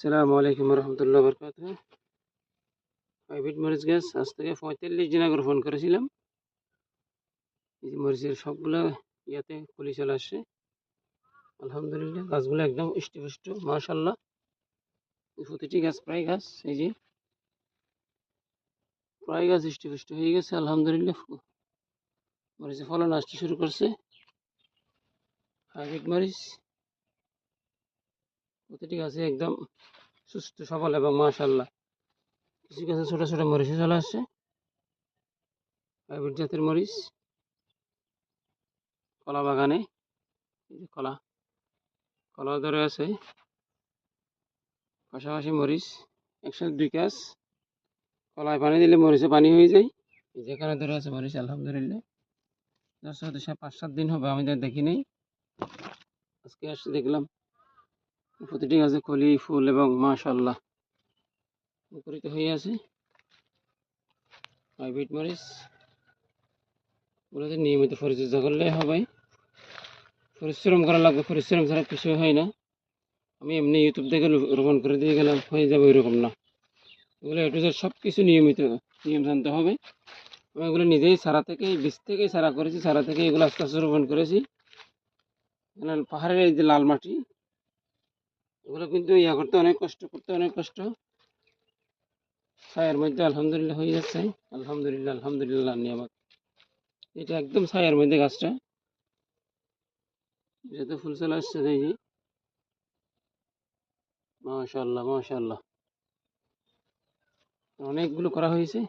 আসসালামু আলাইকুম রহমতুল্লাহ বরকাতুহ। হাইব্রিড মরিচ গাছ আজ থেকে 45 দিন আগে রোপণ করেছিলাম। এই যে মরিচের সবগুলো ইয়াতে কলি চলে আসছে। আলহামদুলিল্লাহ গাছগুলো একদম পুষ্ট মাশাল্লাহ। প্রতিটি গাছ প্রায় গাছ এই যে প্রায় গাছ পুষ্ট হয়ে গেছে আলহামদুলিল্লাহ। মরিচের ফলন আসতে শুরু করছে। হাইব্রিড মরিচ প্রতিটি গাছে একদম সুস্থ সবল এবং মাশাল্লাহ। কিছু গাছে ছোট ছোট মরিচে চলে আসছে। হাইব্রিড জাতের মরিচ কলা বাগানে এই যে কলা ধরে আছে, পাশাপাশি মরিচ একসাথে দুই গাছ। কলায় পানি দিলে মরিচে পানি হয়ে যায়। যেখানে ধরে আছে মরিচ আলহামদুলিল্লাহ। যার সাথে 5-7 দিন হবে আমি দেখি নেই, আজকে আসছে দেখলাম। প্রতিটি গাছে কলি ফুল এবং মাশাল্লাহ মুখরিত হয়ে আছে। হাইব্রিড মরিচ গুলোতে নিয়মিত পরিচর্যা করলে হবে, পরিশ্রম করা লাগবে, পরিশ্রম ছাড়া কিছু হয় না। আমি এমনি ইউটিউব থেকে রোপণ করে দিয়ে গেলাম হয়ে যাবে এরকম না। এগুলো একটু সব কিছু নিয়ম জানতে হবে। আমি এগুলো নিজেই চারা থেকে বীজ থেকে চারা করেছি, চারা থেকে এগুলো আস্তে আস্তে রোপণ করেছি। পাহাড়ের এই যে লাল মাটি এগুলো কিন্তু করতে অনেক কষ্ট। ছায়ার মধ্যে আলহামদুলিল্লাহ হয়ে যাচ্ছে। আলহামদুলিল্লাহ নিয়ামত। এটা একদম ছায়ার মধ্যে গাছটা, যেহেতু ফুল চলে আসছে এই যে মাশাল্লাহ অনেকগুলো করা হয়েছে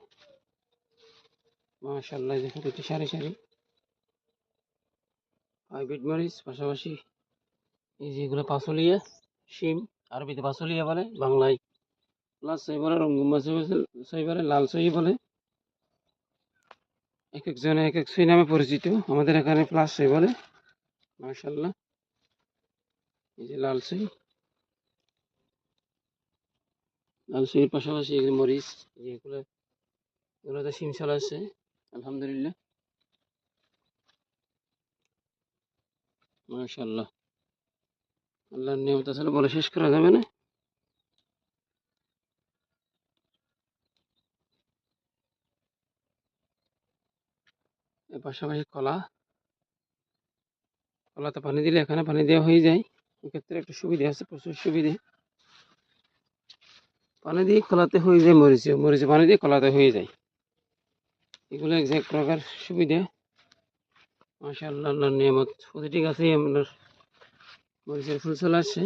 মাশাল্লাহ। দেখুন একটি সারি হাইব্রিড মরিচ, পাশাপাশি এই যে এগুলো পাঁচলিয়া শিম, আরবিতে পাঁচলিয়া বলে, বাংলায় লাল সাই বলে, রঙ্গুম সাই বলে, লাল সাই বলে। এক একজনে এক এক সাই নামে পরিচিত। আমাদের এখানে প্লাস সাই বলে মাশাল্লাহ। এই যে লাল সাইয়ের পাশাপাশি এই মরিচ এগুলোতে শিম চলে আসছে আলহামদুলিল্লাহ মাশাল্লাহ। আল্লাহর নিয়মত আসলে বলে শেষ করা যাবে না। এর পাশাপাশি কলাতে পানি দিলে এখানে পানি দেওয়া হয়ে যায়। এক্ষেত্রে একটা সুবিধা আছে, প্রচুর সুবিধে। পানি দিয়ে কলাতে হয়ে যায়, মরিচে পানি দিয়ে কলাতে হয়ে যায়। এগুলো এক প্রকার সুবিধা মাশাআল্লাহ। আল্লাহর নিয়ামত। প্রতিটি গাছেই আপনার মরিচের ফুল চলে আসছে।